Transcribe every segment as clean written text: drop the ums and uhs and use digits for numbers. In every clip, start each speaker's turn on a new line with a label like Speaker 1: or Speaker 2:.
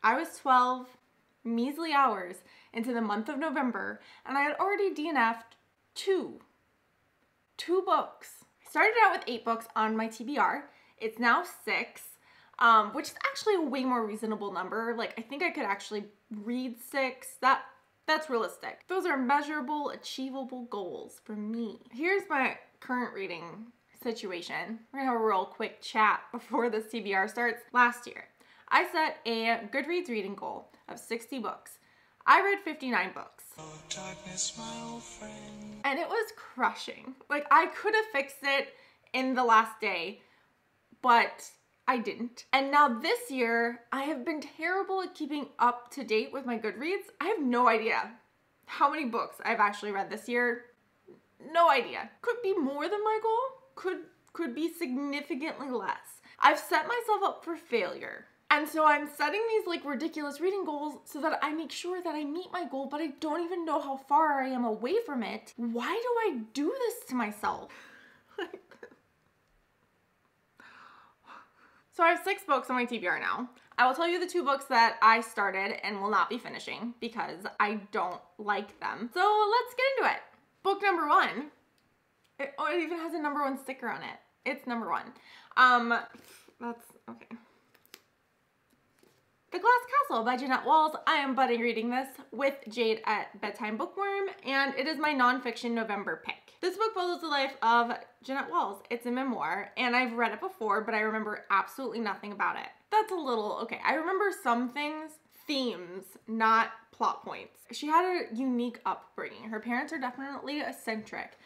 Speaker 1: I was 12 measly hours into the month of November, and I had already DNF'd two books. I started out with 8 books on my TBR. It's now 6, which is actually a way more reasonable number. Like, I think I could actually read 6. That's realistic. Those are measurable, achievable goals for me. Here's my current reading situation. We're gonna have a real quick chat before this TBR starts. Last year, I set a Goodreads reading goal of 60 books. I read 59 books. Oh, darkness, my old friend. And it was crushing. Like, I could have fixed it in the last day, but I didn't. And now this year, I have been terrible at keeping up to date with my Goodreads. I have no idea how many books I've actually read this year. No idea. Could be more than my goal. Could be significantly less. I've set myself up for failure. And so I'm setting these like ridiculous reading goals so that I make sure that I meet my goal, but I don't even know how far I am away from it. Why do I do this to myself? So I have 6 books on my TBR now. I will tell you the 2 books that I started and will not be finishing because I don't like them. So let's get into it. Book number 1. It even has a number 1 sticker on it. It's number 1. That's okay. The Glass Castle by Jeanette Walls. I am buddy reading this with Jade at Bedtime Bookworm, and it is my nonfiction November pick. This book follows the life of Jeanette Walls. It's a memoir, and I've read it before, but I remember absolutely nothing about it. That's a little, okay, I remember some things, themes, not plot points. She had a unique upbringing. Her parents are definitely eccentric.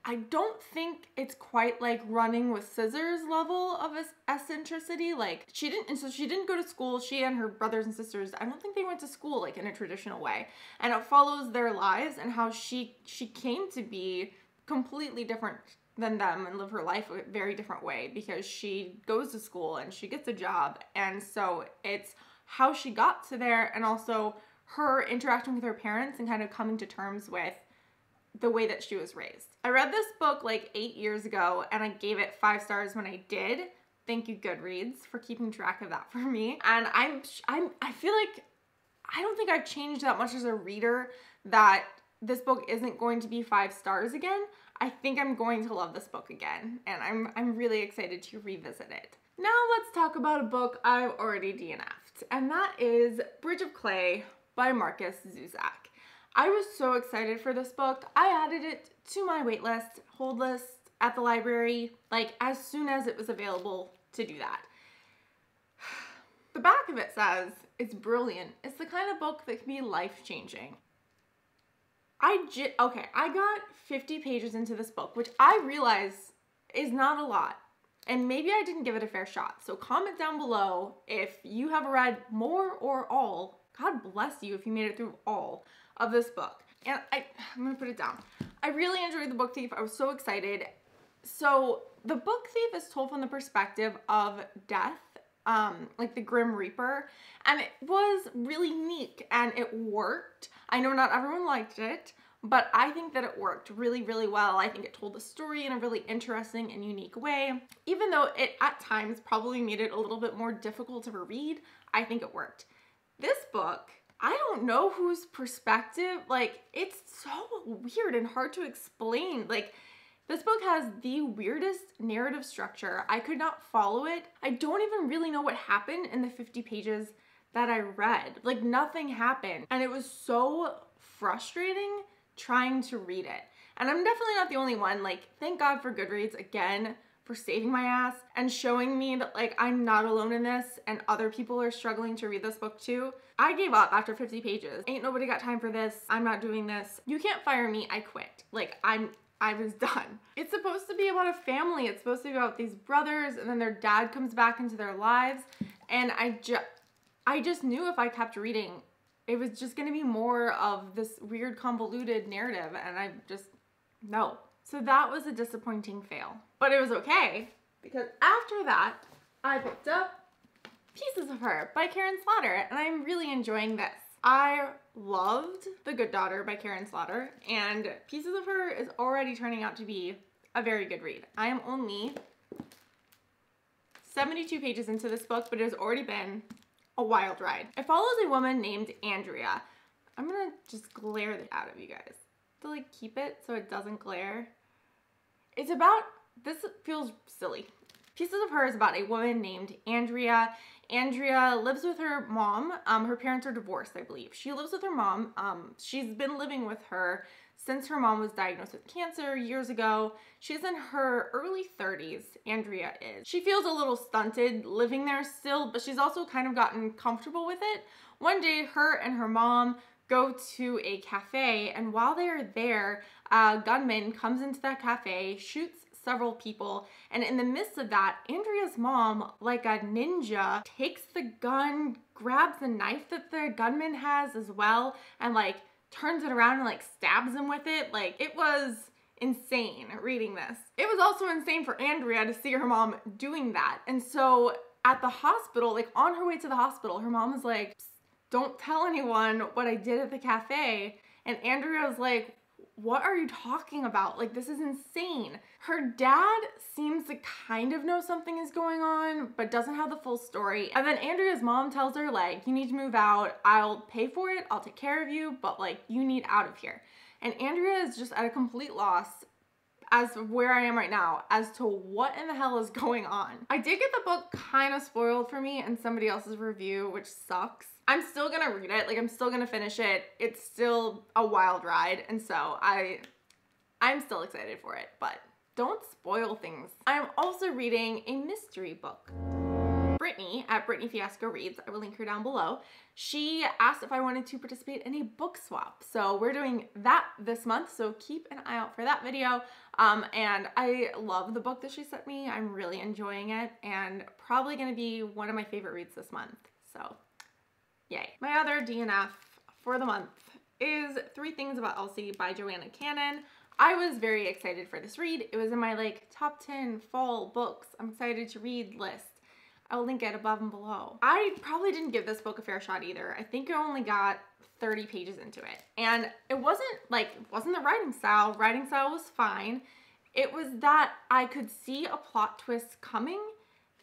Speaker 1: I don't think it's quite like Running with Scissors level of eccentricity. Like, she didn't go to school. She and her brothers and sisters, I don't think they went to school like in a traditional way. And it follows their lives and how she came to be completely different than them and live her life a very different way because she goes to school and she gets a job. And so it's how she got to there and also her interacting with her parents and kind of coming to terms with the way that she was raised. I read this book like 8 years ago and I gave it 5 stars when I did. Thank you, Goodreads, for keeping track of that for me. And I feel like I don't think I've changed that much as a reader that this book isn't going to be 5 stars again. I think I'm going to love this book again and I'm really excited to revisit it. Now let's talk about a book I've already DNF'd, and that is Bridge of Clay by Marcus Zusak. I was so excited for this book. I added it to my waitlist, hold list at the library, like as soon as it was available to do that. The back of it says, it's brilliant. It's the kind of book that can be life-changing. I got 50 pages into this book, which I realize is not a lot. And maybe I didn't give it a fair shot. So comment down below if you have read more or all. God bless you if you made it through all of this book. And I'm gonna put it down. I really enjoyed The Book Thief. I was so excited. So The Book Thief is told from the perspective of death, like the Grim Reaper. And it was really unique and it worked. I know not everyone liked it, but I think that it worked really, really well. I think it told the story in a really interesting and unique way. Even though it at times probably made it a little bit more difficult to read, I think it worked. This book, I don't know whose perspective, like, it's so weird and hard to explain. Like, this book has the weirdest narrative structure. I could not follow it. I don't even really know what happened in the 50 pages that I read. Like, nothing happened. And it was so frustrating trying to read it. And I'm definitely not the only one. Like, thank God for Goodreads again for saving my ass and showing me that like I'm not alone in this and other people are struggling to read this book too. I gave up after 50 pages. Ain't nobody got time for this. I'm not doing this. You can't fire me. I quit. Like I was done. It's supposed to be about a family. It's supposed to be about these brothers and then their dad comes back into their lives. And I just knew if I kept reading, it was just gonna be more of this weird convoluted narrative and I just, no. So that was a disappointing fail. But it was okay because after that, I picked up Pieces of Her by Karen Slaughter and I'm really enjoying this. I loved The Good Daughter by Karen Slaughter and Pieces of Her is already turning out to be a very good read. I am only 72 pages into this book, but it has already been a wild ride. It follows a woman named Andrea. I'm gonna just glare it out of you guys to like keep it so it doesn't glare. It's about, this feels silly. Pieces of Her is about a woman named Andrea. Andrea lives with her mom. Her parents are divorced, I believe. She lives with her mom. She's been living with her since her mom was diagnosed with cancer years ago. She's in her early 30s, Andrea is. She feels a little stunted living there still, but she's also kind of gotten comfortable with it. One day, her and her mom go to a cafe, and while they are there, a gunman comes into that cafe, shoots several people, and in the midst of that, Andrea's mom, like a ninja, takes the gun, grabs the knife that the gunman has as well, and like turns it around and like stabs him with it. Like, it was insane reading this. It was also insane for Andrea to see her mom doing that. And so at the hospital, like on her way to the hospital, her mom was like, don't tell anyone what I did at the cafe. And Andrea was like, what are you talking about? Like, this is insane. Her dad seems to kind of know something is going on, but doesn't have the full story. And then Andrea's mom tells her, like, you need to move out. I'll pay for it. I'll take care of you, but like, you need out of here. And Andrea is just at a complete loss as of where I am right now as to what in the hell is going on. I did get the book kind of spoiled for me in somebody else's review, which sucks. I'm still gonna read it, like I'm still gonna finish it. It's still a wild ride, and so I'm still excited for it, but don't spoil things. I'm also reading a mystery book. Brittany at Brittany Fiasco Reads, I will link her down below. She asked if I wanted to participate in a book swap. So we're doing that this month, so keep an eye out for that video. And I love the book that she sent me. I'm really enjoying it and probably gonna be one of my favorite reads this month, so yay. My other DNF for the month is 3 Things About Elsie by Joanna Cannon. I was very excited for this read. It was in my like top 10 fall books I'm excited to read list. I will link it above and below. I probably didn't give this book a fair shot either. I think I only got 30 pages into it. And it wasn't the writing style. Writing style was fine. It was that I could see a plot twist coming,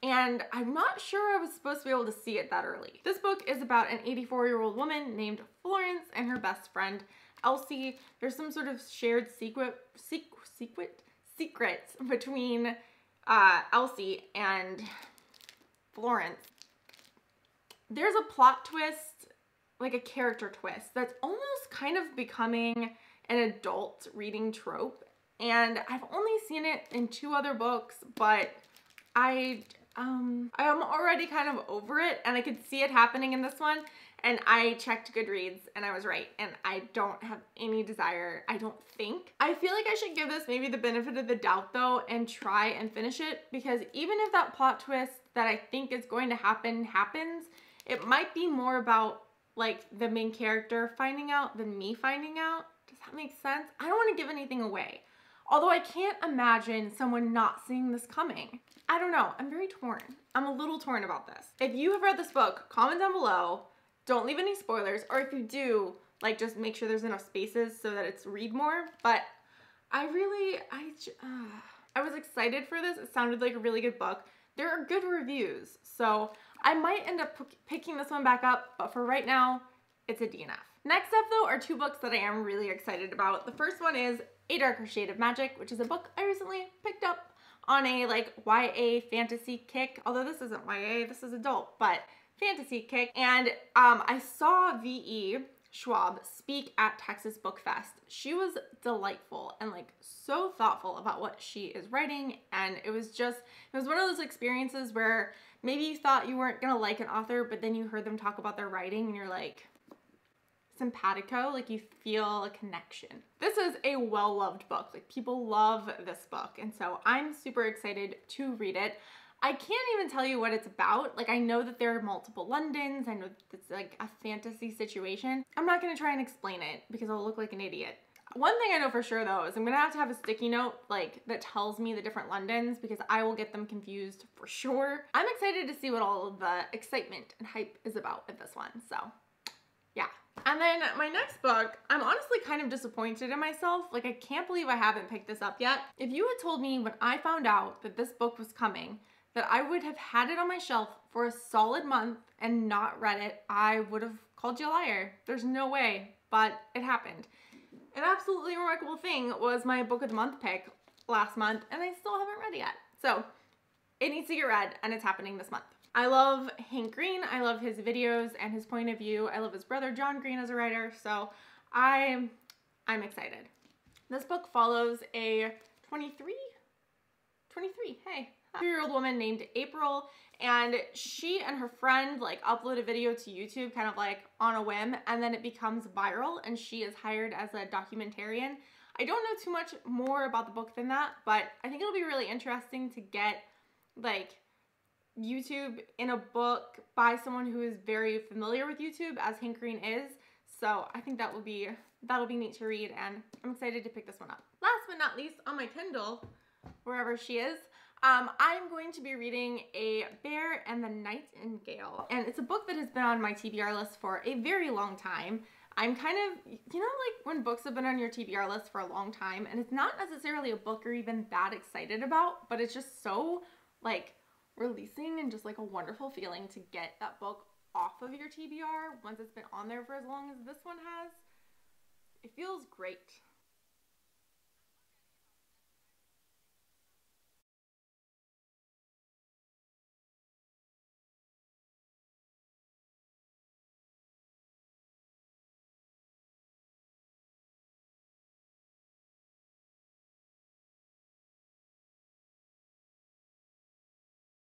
Speaker 1: and I'm not sure I was supposed to be able to see it that early. This book is about an 84-year-old woman named Florence and her best friend, Elsie. There's some sort of shared secret between Elsie and Florence. There's a plot twist, like a character twist, that's almost kind of becoming an adult reading trope. And I've only seen it in 2 other books, but I am already kind of over it, and I could see it happening in this one, and I checked Goodreads and I was right, and I don't have any desire, I don't think. I feel like I should give this maybe the benefit of the doubt though and try and finish it, because even if that plot twist that I think is going to happen happens, it might be more about like the main character finding out than me finding out. Does that make sense? I don't want to give anything away. Although I can't imagine someone not seeing this coming. I don't know, I'm very torn. I'm a little torn about this. If you have read this book, comment down below. Don't leave any spoilers, or if you do, like just make sure there's enough spaces so that it's read more. But I was excited for this. It sounded like a really good book. There are good reviews, so I might end up picking this one back up, but for right now, it's a DNF. Next up though are 2 books that I am really excited about. The first one is A Darker Shade of Magic, which is a book I recently picked up on a like YA fantasy kick, although this isn't YA, this is adult, but fantasy kick. And I saw V.E. Schwab speak at Texas Book Fest. She was delightful and like so thoughtful about what she is writing, and it was one of those experiences where maybe you thought you weren't gonna like an author, but then you heard them talk about their writing and you're like simpatico, like you feel a connection. This is a well-loved book. Like people love this book, and so I'm super excited to read it. I can't even tell you what it's about. Like I know that there are multiple Londons. I know that it's like a fantasy situation. I'm not gonna try and explain it because I'll look like an idiot. One thing I know for sure though is I'm gonna have to have a sticky note like that tells me the different Londons, because I will get them confused for sure. I'm excited to see what all of the excitement and hype is about with this one, so yeah. And then my next book, I'm honestly kind of disappointed in myself. Like I can't believe I haven't picked this up yet. If you had told me when I found out that this book was coming that I would have had it on my shelf for a solid month and not read it, I would have called you a liar. There's no way, but it happened. An absolutely remarkable thing was my book of the month pick last month, and I still haven't read it yet. So it needs to get read, and it's happening this month. I love Hank Green. I love his videos and his point of view. I love his brother John Green as a writer, so I'm excited. This book follows a 23-year-old woman named April, and she and her friend like upload a video to YouTube kind of like on a whim, and then it becomes viral, and she is hired as a documentarian. I don't know too much more about the book than that, but I think it'll be really interesting to get like YouTube in a book by someone who is very familiar with YouTube, as Hank Green is. So I think that'll be neat to read, and I'm excited to pick this one up. Last but not least, on my Kindle, wherever she is, I'm going to be reading A Bear and the Nightingale, and it's a book that has been on my TBR list for a very long time. I'm kind of, you know, like when books have been on your TBR list for a long time, and it's not necessarily a book you're even that excited about, but it's just so like releasing and just like a wonderful feeling to get that book off of your TBR once it's been on there for as long as this one has. It feels great.